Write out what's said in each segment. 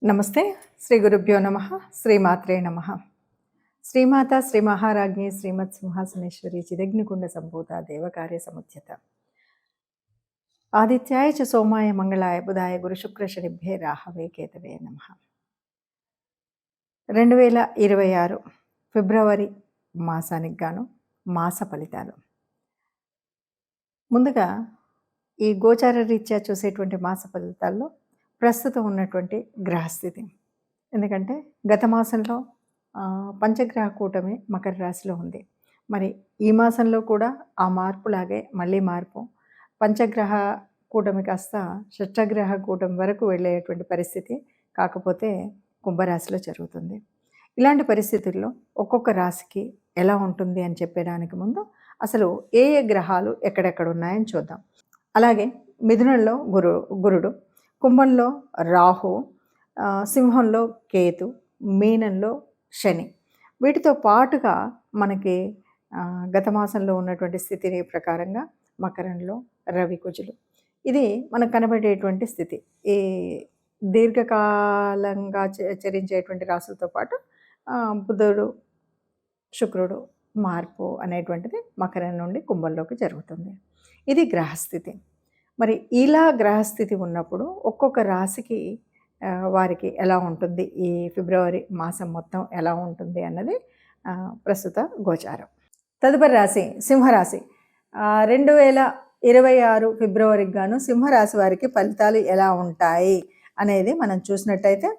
నమస్తే. శ్రీ గురుభ్యో నమః. శ్రీమాత్రే నమః. శ్రీమాత శ్రీ మహారాజ్ఞి శ్రీమత్ సింహాసనేశ్వరి చిదగ్నికుండ సంభూత దేవకార్య సముద్యత ఆదిత్యాయ చ సోమాయ మంగళాయ బుధాయ గురు శుక్ర శనిభ్యే రాహవే కేతవే నమః. 2026 ఫిబ్రవరి మాసానికి గాను మాస ఫలితాలు. ముందుగా ఈ గోచార రీత్యా చూసేటువంటి మాస ఫలితాల్లో ప్రస్తుతం ఉన్నటువంటి గ్రహస్థితి, ఎందుకంటే గత మాసంలో పంచగ్రహ కూటమి మకర రాశిలో ఉంది. మరి ఈ మాసంలో కూడా ఆ మార్పులాగే మళ్ళీ మార్పు, పంచగ్రహ కూటమి కాస్త షష్టగ్రహ కూటమి వరకు వెళ్ళేటువంటి పరిస్థితి, కాకపోతే కుంభరాశిలో జరుగుతుంది. ఇలాంటి పరిస్థితుల్లో ఒక్కొక్క రాశికి ఎలా ఉంటుంది అని చెప్పడానికి ముందు అసలు ఏ ఏ గ్రహాలు ఎక్కడెక్కడ ఉన్నాయని చూద్దాం. అలాగే మిథునంలో గురుడు, కుంభంలో రాహు, సింహంలో కేతు, మీనంలో శని. వీటితో పాటుగా మనకి గత మాసంలో ఉన్నటువంటి స్థితిని ప్రకారంగా మకరంలో రవి కుజులు. ఇది మనకు కనబడేటువంటి స్థితి. ఈ దీర్ఘకాలంగా చరించేటువంటి రాశులతో పాటు బుధుడు శుక్రుడు మార్పు అనేటువంటిది మకరం నుండి కుంభంలోకి జరుగుతుంది. ఇది గ్రహస్థితి. మరి ఇలా గ్రహస్థితి ఉన్నప్పుడు ఒక్కొక్క రాశికి వారికి ఎలా ఉంటుంది, ఈ ఫిబ్రవరి మాసం మొత్తం ఎలా ఉంటుంది అన్నది ప్రస్తుత గోచారం. తదుపరి రాశి సింహరాశి. 2026 ఫిబ్రవరికి గాను సింహరాశి వారికి ఫలితాలు ఎలా ఉంటాయి అనేది మనం చూసినట్టయితే,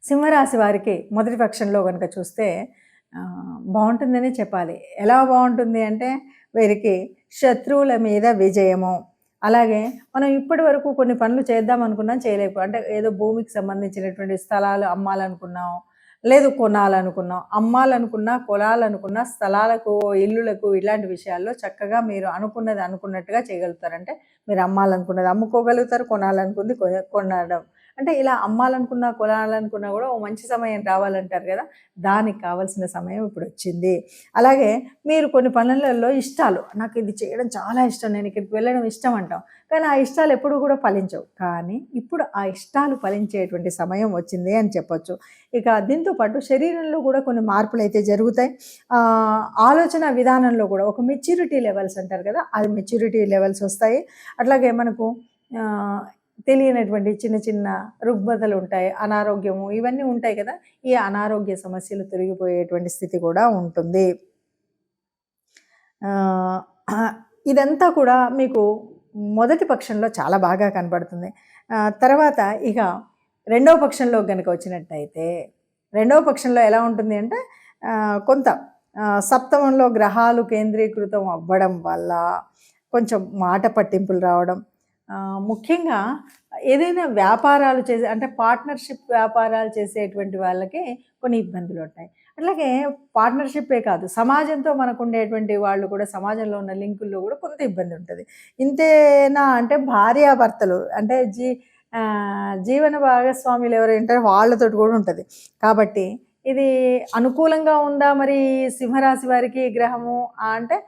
సింహరాశి వారికి మొదటి పక్షంలో కనుక చూస్తే బాగుంటుందని చెప్పాలి. ఎలా బాగుంటుంది అంటే, వీరికి శత్రువుల మీద విజయము. అలాగే మనం ఇప్పటి వరకు కొన్ని పనులు చేద్దాం అనుకున్నాం, చేయలేకపోయాం. అంటే ఏదో భూమికి సంబంధించినటువంటి స్థలాలు అమ్మాలనుకున్నాం, లేదు కొనాలనుకున్నాం. అమ్మాలనుకున్నా, కొనాలనుకున్నా, స్థలాలకు, ఇల్లులకు, ఇలాంటి విషయాల్లో చక్కగా మీరు అనుకున్నది అనుకున్నట్టుగా చేయగలుగుతారంటే, మీరు అమ్మాలనుకున్నది అమ్ముకోగలుగుతారు, కొనాలనుకుంది కొనడం. అంటే ఇలా అమ్మాలనుకున్నా, కొనాలనుకున్నా కూడా ఓ మంచి సమయం రావాలంటారు కదా, దానికి కావాల్సిన సమయం ఇప్పుడు వచ్చింది. అలాగే మీరు కొన్ని పనులలో ఇష్టాలు, నాకు ఇది చేయడం చాలా ఇష్టం, నేను ఇక్కడికి వెళ్ళడం ఇష్టం అంటాం, కానీ ఆ ఇష్టాలు ఎప్పుడు కూడా ఫలించవు. కానీ ఇప్పుడు ఆ ఇష్టాలు ఫలించేటువంటి సమయం వచ్చింది అని చెప్పొచ్చు. ఇక దీంతో పాటు శరీరంలో కూడా కొన్ని మార్పులు అయితే జరుగుతాయి. ఆలోచన విధానంలో కూడా ఒక మెచ్యూరిటీ లెవెల్స్ అంటారు కదా, అది మెచ్యూరిటీ లెవెల్స్ వస్తాయి. అట్లాగే మనకు తెలియనటువంటి చిన్న చిన్న రుగ్మతలు ఉంటాయి, అనారోగ్యము, ఇవన్నీ ఉంటాయి కదా, ఈ అనారోగ్య సమస్యలు తొలగిపోయేటువంటి స్థితి కూడా ఉంటుంది. ఇదంతా కూడా మీకు మొదటి పక్షంలో చాలా బాగా కనబడుతుంది. తర్వాత ఇక రెండవ పక్షంలో కనుక వచ్చినట్టయితే, రెండవ పక్షంలో ఎలా ఉంటుంది అంటే, కొంత సప్తమంలో గ్రహాలు కేంద్రీకృతం అవ్వడం వల్ల కొంచెం మాట పట్టింపులు రావడం, ముఖ్యంగా ఏదైనా వ్యాపారాలు చేసే, అంటే పార్ట్నర్షిప్ వ్యాపారాలు చేసేటువంటి వాళ్ళకి కొన్ని ఇబ్బందులు ఉంటాయి. అట్లాగే పార్ట్నర్షిప్పే కాదు, సమాజంతో మనకు ఉండేటువంటి వాళ్ళు కూడా, సమాజంలో ఉన్న లింకుల్లో కూడా కొంత ఇబ్బంది ఉంటుంది. ఇంతేనా అంటే భార్యాభర్తలు, అంటే జీవన భాగస్వాములు ఎవరు ఉంటారో వాళ్ళతోటి కూడా ఉంటుంది. కాబట్టి ఇది అనుకూలంగా ఉందా మరి సింహరాశి వారికి గ్రహము అంటే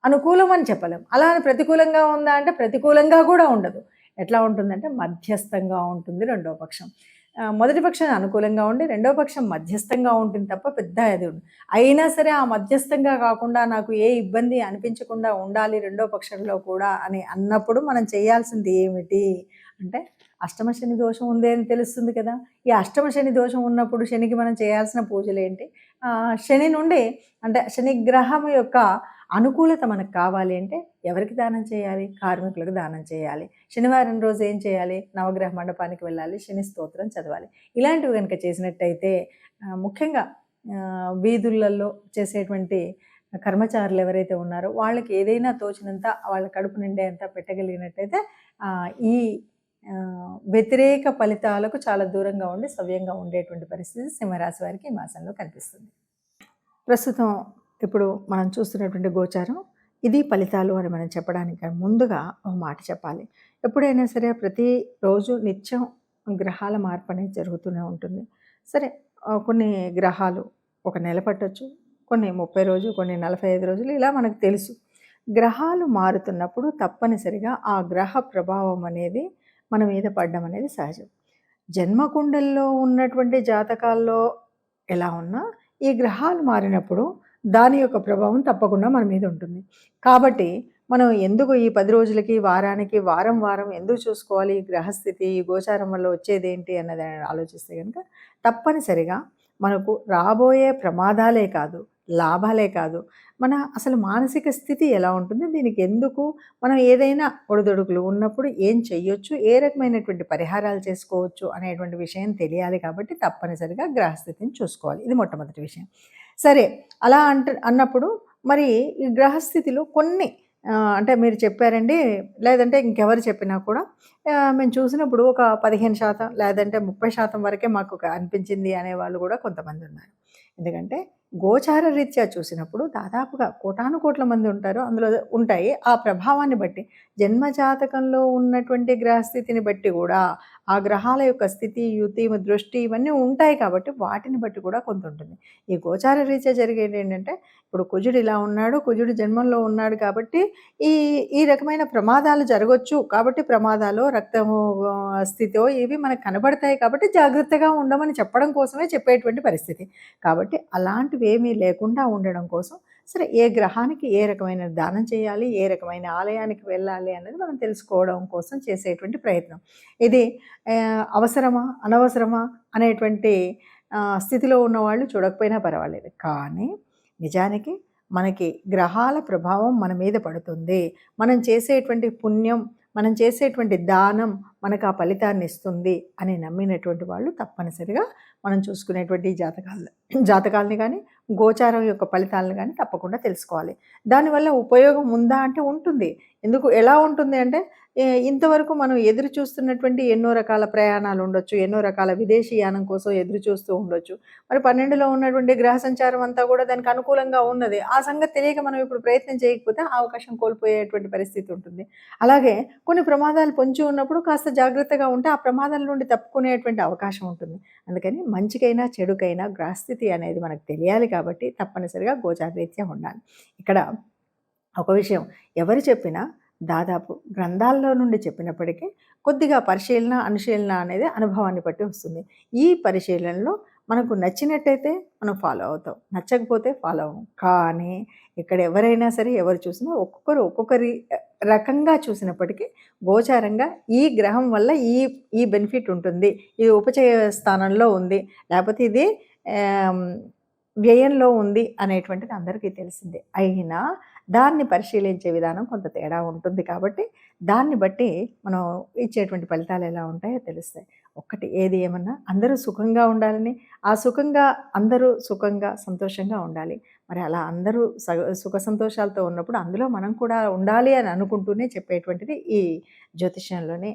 అనుకూలం అని చెప్పలేం. అలా అని ప్రతికూలంగా ఉందా అంటే ప్రతికూలంగా కూడా ఉండదు. ఎట్లా ఉంటుందంటే మధ్యస్థంగా ఉంటుంది రెండవ పక్షం. మొదటి పక్షం అనుకూలంగా ఉండి రెండవ పక్షం మధ్యస్థంగా ఉంటుంది తప్ప పెద్ద అది ఉంది. అయినా సరే ఆ మధ్యస్థంగా కాకుండా నాకు ఏ ఇబ్బంది అనిపించకుండా ఉండాలి రెండవ పక్షంలో కూడా అని అన్నప్పుడు మనం చేయాల్సింది ఏమిటి అంటే, అష్టమ శని దోషం ఉంది అని తెలుస్తుంది కదా. ఈ అష్టమ శని దోషం ఉన్నప్పుడు శనికి మనం చేయాల్సిన పూజలు ఏంటి? శని నుండి, అంటే శని గ్రహం యొక్క అనుకూలత మనకు కావాలి అంటే ఎవరికి దానం చేయాలి? కార్మికులకు దానం చేయాలి. శనివారం రోజు ఏం చేయాలి? నవగ్రహ మండపానికి వెళ్ళాలి, శని స్తోత్రం చదవాలి. ఇలాంటివి కనుక చేసినట్టయితే, ముఖ్యంగా వీధులలో చేసేటువంటి కర్మచారులు ఎవరైతే ఉన్నారో వాళ్ళకి ఏదైనా తోచినంత, వాళ్ళ కడుపు నిండేంత పెట్టగలిగినట్టయితే ఈ వ్యతిరేక ఫలితాలకు చాలా దూరంగా ఉండి సవ్యంగా ఉండేటువంటి పరిస్థితి సింహరాశి వారికి ఈ మాసంలో కనిపిస్తుంది. ప్రస్తుతం ఇప్పుడు మనం చూస్తున్నటువంటి గోచారం ఇది ఫలితాలు అని మనం చెప్పడానికి ముందుగా ఒక మాట చెప్పాలి. ఎప్పుడైనా సరే ప్రతిరోజు నిత్యం గ్రహాల మార్పు అనేది జరుగుతూనే ఉంటుంది. సరే, కొన్ని గ్రహాలు ఒక నెల పట్టొచ్చు, కొన్ని 30 రోజులు, కొన్ని 45 రోజులు, ఇలా మనకు తెలుసు. గ్రహాలు మారుతున్నప్పుడు తప్పనిసరిగా ఆ గ్రహ ప్రభావం అనేది మన మీద పడడం అనేది సహజం. జన్మకుండల్లో ఉన్నటువంటి జాతకాల్లో ఎలా ఉన్నా ఈ గ్రహాలు మారినప్పుడు దాని యొక్క ప్రభావం తప్పకుండా మన మీద ఉంటుంది. కాబట్టి మనం ఎందుకు ఈ 10 రోజులకి, వారానికి, వారం వారం ఎందుకు చూసుకోవాలి? ఈ గ్రహస్థితి, ఈ గోచారం వల్ల వచ్చేదేంటి అన్నది ఆలోచిస్తే గనుక తప్పనిసరిగా మనకు రాబోయే ప్రమాదాలే కాదు, లాభాలే కాదు, మన అసలు మానసిక స్థితి ఎలా ఉంటుంది? దీనికి ఎందుకు మనం ఏదైనా ఒడిదుడుకులు ఉన్నప్పుడు ఏం చెయ్యొచ్చు? ఏ రకమైనటువంటి పరిహారాలు చేసుకోవచ్చు? అనేటువంటి విషయం తెలియాలి కాబట్టి తప్పనిసరిగా గ్రహస్థితిని చూసుకోవాలి. ఇది మొట్టమొదటి విషయం. సరే, అలా అన్నప్పుడు మరి ఈ గ్రహస్థితిలో కొన్ని అంటే మీరు చెప్పారండి, లేదంటే ఇంకెవరు చెప్పినా కూడా మేము చూసినప్పుడు ఒక 15% లేదంటే 30% వరకే మాకు అనిపించింది అనేవాళ్ళు కూడా కొంతమంది ఉన్నారు. ఎందుకంటే గోచార రీత్యా చూసినప్పుడు దాదాపుగా కోటాను కోట్ల మంది ఉంటారు, అందులో ఉంటాయి. ఆ ప్రభావాన్ని బట్టి జన్మజాతకంలో ఉన్నటువంటి గ్రహస్థితిని బట్టి కూడా ఆ గ్రహాల యొక్క స్థితి, యుతి, దృష్టి ఇవన్నీ ఉంటాయి కాబట్టి వాటిని బట్టి కూడా కొంత ఉంటుంది. ఈ గోచార రీత్యా జరిగేది ఏంటంటే ఇప్పుడు కుజుడు ఇలా ఉన్నాడు, కుజుడు జన్మంలో ఉన్నాడు కాబట్టి ఈ ఈ రకమైన ప్రమాదాలు జరగొచ్చు. కాబట్టి ప్రమాదాలు, రక్తము స్థితో ఇవి మనకు కనబడతాయి కాబట్టి జాగ్రత్తగా ఉండమని చెప్పడం కోసమే చెప్పేటువంటి పరిస్థితి. కాబట్టి అలాంటివి ఏమీ లేకుండా ఉండడం కోసం సరే ఏ గ్రహానికి ఏ రకమైన దానం చేయాలి, ఏ రకమైన ఆలయానికి వెళ్ళాలి అన్నది మనం తెలుసుకోవడం కోసం చేసేటువంటి ప్రయత్నం. ఇది అవసరమా, అనవసరమా అనేటువంటి స్థితిలో ఉన్నవాళ్ళు చూడకపోయినా పర్వాలేదు. కానీ నిజానికి మనకి గ్రహాల ప్రభావం మన మీద పడుతుంది. మనం చేసేటువంటి పుణ్యం, మనం చేసేటువంటి దానం మనకు ఆ ఫలితాన్ని ఇస్తుంది అని నమ్మినటువంటి వాళ్ళు తప్పనిసరిగా మనం చూసుకునేటువంటి జాతకాలని కానీ, గోచారం యొక్క ఫలితాలను కానీ తప్పకుండా తెలుసుకోవాలి. దానివల్ల ఉపయోగం ఉందా అంటే ఉంటుంది. ఎందుకు, ఎలా ఉంటుంది అంటే ఇంతవరకు మనం ఎదురు చూస్తున్నటువంటి ఎన్నో రకాల ప్రయాణాలు ఉండొచ్చు, ఎన్నో రకాల విదేశీయానం కోసం ఎదురు చూస్తూ ఉండొచ్చు. మరి 12లో ఉన్నటువంటి గ్రహ సంచారం అంతా కూడా దానికి అనుకూలంగా ఉన్నది. ఆ సంగతి తెలియక మనం ఇప్పుడు ప్రయత్నం చేయకపోతే ఆ అవకాశం కోల్పోయేటువంటి పరిస్థితి ఉంటుంది. అలాగే కొన్ని ప్రమాదాలు పొంచి ఉన్నప్పుడు కాస్త జాగ్రత్తగా ఉంటే ఆ ప్రమాదాల నుండి తప్పుకునేటువంటి అవకాశం ఉంటుంది. అందుకని మంచికైనా చెడుకైనా గ్రహస్థితి అనేది మనకు తెలియాలి కాబట్టి తప్పనిసరిగా గోచారరీత్యా ఉండాలి. ఇక్కడ ఒక విషయం ఎవరు చెప్పినా దాదాపు గ్రంథాల్లో నుండి చెప్పినప్పటికీ కొద్దిగా పరిశీలన, అనుశీలన అనేది అనుభవాన్ని బట్టి వస్తుంది. ఈ పరిశీలనలో మనకు నచ్చినట్టయితే మనం ఫాలో అవుతాం, నచ్చకపోతే ఫాలో అవ్వం. కానీ ఇక్కడ ఎవరైనా సరే ఎవరు చూసినా ఒక్కొక్కరి రకంగా చూసినప్పటికీ గోచారంగా ఈ గ్రహం వల్ల ఈ బెనిఫిట్ ఉంటుంది, ఇది ఉపచయ స్థానంలో ఉంది, లేకపోతే ఇది వ్యయంలో ఉంది అనేటువంటిది అందరికీ తెలిసిందే. అయినా దాన్ని పరిశీలించే విధానం కొంత తేడా ఉంటుంది కాబట్టి దాన్ని బట్టి మనం ఇచ్చేటువంటి ఫలితాలు ఎలా ఉంటాయో తెలుస్తాయి. ఒక్కటి ఏది ఏమన్నా అందరూ సుఖంగా ఉండాలని, ఆ సుఖంగా అందరూ సుఖంగా సంతోషంగా ఉండాలి. మరి అలా అందరూ సుఖ సంతోషాలతో ఉన్నప్పుడు అందులో మనం కూడా ఉండాలి అని అనుకుంటూనే చెప్పేటువంటిది ఈ జ్యోతిష్యంలోని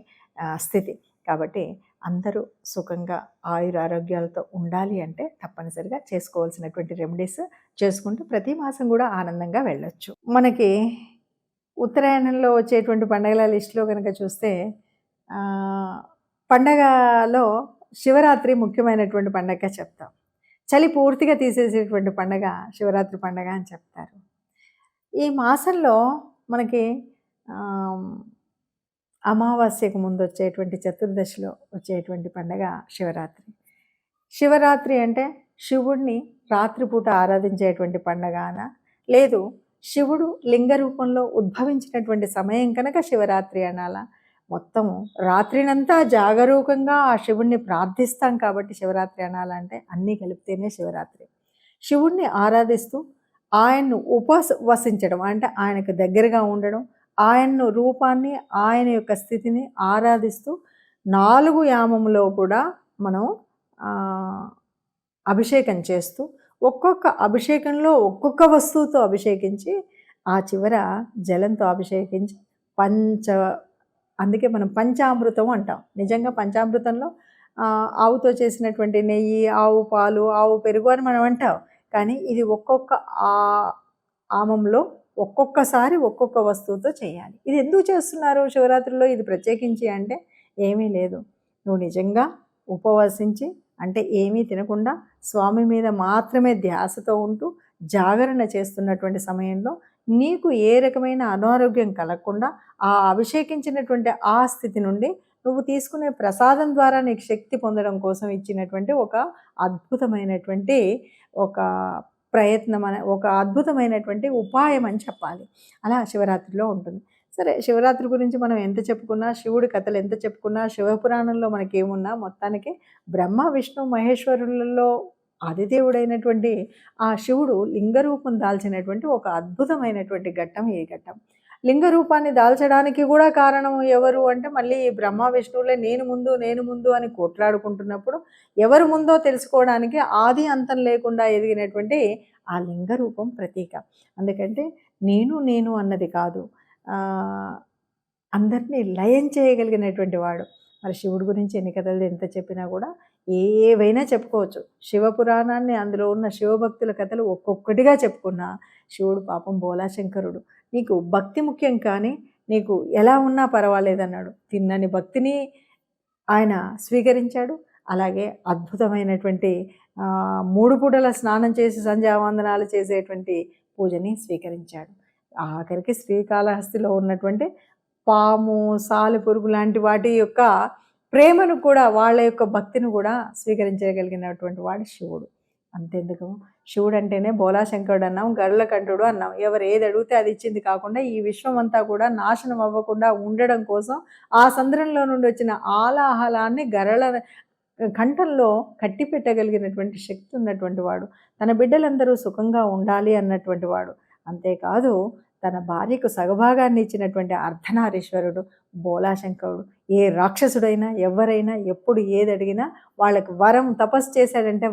స్థితి. కాబట్టి అందరూ సుఖంగా ఆయురారోగ్యాలతో ఉండాలి అంటే తప్పనిసరిగా చేసుకోవాల్సినటువంటి రెమెడీస్ చేసుకుంటూ ప్రతి మాసం కూడా ఆనందంగా వెళ్ళొచ్చు. మనకి ఉత్తరాయణంలో వచ్చేటువంటి పండగల లిస్టులో కనుక చూస్తే పండగలో శివరాత్రి ముఖ్యమైనటువంటి పండగగా చెప్తాం. చలి పూర్తిగా తీసేసేటువంటి పండగ శివరాత్రి పండగ అని చెప్తారు. ఈ మాసంలో మనకి అమావాస్యకు ముందు వచ్చేటువంటి చతుర్దశిలో వచ్చేటువంటి పండగ శివరాత్రి. శివరాత్రి అంటే శివుడిని రాత్రిపూట ఆరాధించేటువంటి పండగన, లేదు శివుడు లింగ రూపంలో ఉద్భవించినటువంటి సమయం కనుక శివరాత్రి అనాలా. మొత్తము రాత్రినంతా జాగరూకంగా ఆ శివుణ్ణి ప్రార్థిస్తాం కాబట్టి శివరాత్రి అనాలంటే అన్నీ కలిపితేనే శివరాత్రి. శివుణ్ణి ఆరాధిస్తూ ఆయన్ను ఉపవసించడం అంటే ఆయనకు దగ్గరగా ఉండడం, ఆయన రూపాన్ని, ఆయన యొక్క స్థితిని ఆరాధిస్తూ 4 యామములో కూడా మనం అభిషేకం చేస్తూ ఒక్కొక్క అభిషేకంలో ఒక్కొక్క వస్తువుతో అభిషేకించి ఆ చివర జలంతో అభిషేకించి అందుకే మనం పంచామృతం అంటాం. నిజంగా పంచామృతంలో ఆవుతో చేసినటువంటి నెయ్యి, ఆవు పాలు, ఆవు పెరుగు అని మనం అంటాం. కానీ ఇది ఒక్కొక్క ఆమంలో ఒక్కొక్కసారి ఒక్కొక్క వస్తువుతో చేయాలి. ఇది ఎందుకు చేస్తున్నారు శివరాత్రిలో ఇది ప్రత్యేకించి అంటే ఏమీ లేదు. నువ్వు నిజంగా ఉపవసించి అంటే ఏమీ తినకుండా స్వామి మీద మాత్రమే ధ్యాసతో ఉంటూ జాగరణ చేస్తున్నటువంటి సమయంలో నీకు ఏ రకమైన అనారోగ్యం కలగకుండా ఆ అభిషేకించినటువంటి ఆ స్థితి నుండి నువ్వు తీసుకునే ప్రసాదం ద్వారా నీకు శక్తి పొందడం కోసం ఇచ్చినటువంటి ఒక అద్భుతమైనటువంటి ఒక ప్రయత్నం ఒక అద్భుతమైనటువంటి ఉపాయం అని చెప్పాలి. అలా శివరాత్రిలో ఉంటుంది. సరే, శివరాత్రి గురించి మనం ఎంత చెప్పుకున్నా, శివుడి కథలు ఎంత చెప్పుకున్నా, శివపురాణంలో మనకేమున్నా మొత్తానికి బ్రహ్మ, విష్ణు, మహేశ్వరులలో ఆదిదేవుడైనటువంటి ఆ శివుడు లింగరూపం దాల్చినటువంటి ఒక అద్భుతమైనటువంటి ఘట్టం ఈ ఘట్టం. లింగ రూపాన్ని దాల్చడానికి కూడా కారణం ఎవరు అంటే మళ్ళీ బ్రహ్మ విష్ణువులే నేను ముందు అని కొట్లాడుకుంటున్నప్పుడు ఎవరు ముందో తెలుసుకోవడానికి ఆది అంతం లేకుండా ఎదిగినటువంటి ఆ లింగ రూపం ప్రతీక. అందుకంటే నేను అన్నది కాదు, అందరినీ లయం చేయగలిగినటువంటి వాడు. మరి శివుడి గురించి ఎన్ని కథలు ఎంత చెప్పినా కూడా ఏవైనా చెప్పుకోవచ్చు. శివపురాణాన్ని, అందులో ఉన్న శివభక్తుల కథలు ఒక్కొక్కటిగా చెప్పుకున్నా శివుడు పాపం బోలాశంకరుడు. నీకు భక్తి ముఖ్యం కానీ నీకు ఎలా ఉన్నా పర్వాలేదన్నాడు. తిన్నని భక్తిని ఆయన స్వీకరించాడు. అలాగే అద్భుతమైనటువంటి 3 పూటల స్నానం చేసి సంధ్యావందనాలు చేసేటువంటి పూజని స్వీకరించాడు. ఆఖరికి శ్రీకాళహస్తిలో ఉన్నటువంటి పాము, సాలెపురుగు లాంటి వాటి యొక్క ప్రేమను కూడా, వాళ్ళ యొక్క భక్తిని కూడా స్వీకరించగలిగినటువంటి వాడు శివుడు. అంతెందుకు, శివుడు అంటేనే బోలాశంకరుడు అన్నాం, గరుల కంఠుడు అన్నాం. ఎవరు ఏది అడిగితే అది ఇచ్చింది కాకుండా ఈ విశ్వం అంతా కూడా నాశనం అవ్వకుండా ఉండడం కోసం ఆ సంద్రంలో నుండి వచ్చిన ఆలాహలాన్ని గరళ కంఠంలో కట్టి పెట్టగలిగినటువంటి శక్తి ఉన్నటువంటి వాడు. తన బిడ్డలందరూ సుఖంగా ఉండాలి అన్నటువంటి వాడు. అంతేకాదు తన భార్యకు సగభాగాన్ని ఇచ్చినటువంటి అర్ధనారీశ్వరుడు బోలాశంకరుడు. ఏ రాక్షసుడైనా ఎవరైనా ఎప్పుడు ఏది అడిగినా వాళ్ళకి తపస్సు చేశాడంటే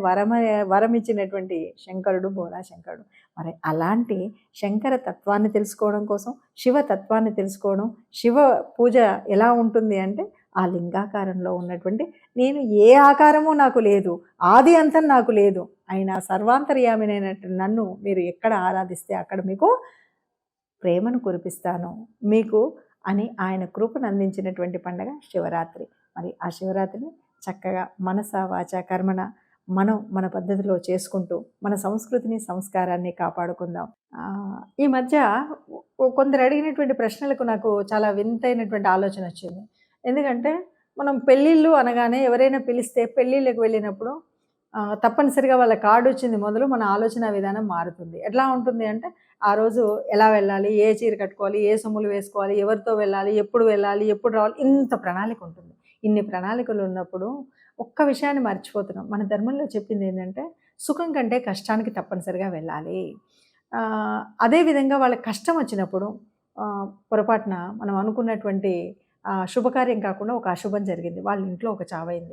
వరం ఇచ్చినటువంటి శంకరుడు బోలాశంకరుడు. మరి అలాంటి శంకర తత్వాన్ని తెలుసుకోవడం కోసం, శివ తత్వాన్ని తెలుసుకోవడం, శివ పూజ ఎలా ఉంటుంది అంటే ఆ లింగాకారంలో ఉన్నటువంటి నేను ఏ ఆకారము నాకు లేదు, ఆది అంతం నాకు లేదు, అయినా సర్వాంతర్యామినైనట్టు నన్ను మీరు ఎక్కడ ఆరాధిస్తే అక్కడ మీకు ప్రేమను కురిపిస్తాను మీకు అని ఆయన కృపను అందించినటువంటి పండగ శివరాత్రి. మరి ఆ శివరాత్రిని చక్కగా మనస వాచ కర్మణ మనం మన పద్ధతిలో చేసుకుంటూ మన సంస్కృతిని, సంస్కారాన్ని కాపాడుకుందాం. ఈ మధ్య కొందరు అడిగినటువంటి ప్రశ్నలకు నాకు చాలా వింతైనటువంటి ఆలోచన వచ్చింది. ఎందుకంటే మనం పెళ్ళిళ్ళు అనగానే ఎవరైనా పిలిస్తే పెళ్ళిళ్ళకి వెళ్ళినప్పుడు తప్పనిసరిగా వాళ్ళ కార్డు వచ్చింది మొదలు మన ఆలోచన విధానం మారుతుంది. ఎట్లా ఉంటుంది అంటే ఆ రోజు ఎలా వెళ్ళాలి, ఏ చీర కట్టుకోవాలి, ఏ సొమ్ములు వేసుకోవాలి, ఎవరితో వెళ్ళాలి, ఎప్పుడు వెళ్ళాలి, ఎప్పుడు రావాలి, ఇంత ప్రణాళిక ఉంటుంది. ఇన్ని ప్రణాళికలు ఉన్నప్పుడు ఒక్క విషయాన్ని మర్చిపోతున్నాం. మన ధర్మంలో చెప్పింది ఏంటంటే సుఖం కంటే కష్టానికి తప్పనిసరిగా వెళ్ళాలి. అదేవిధంగా వాళ్ళకి కష్టం వచ్చినప్పుడు పొరపాటున మనం అనుకున్నటువంటి శుభకార్యం కాకుండా ఒక అశుభం జరిగింది, వాళ్ళ ఇంట్లో ఒక చావైంది.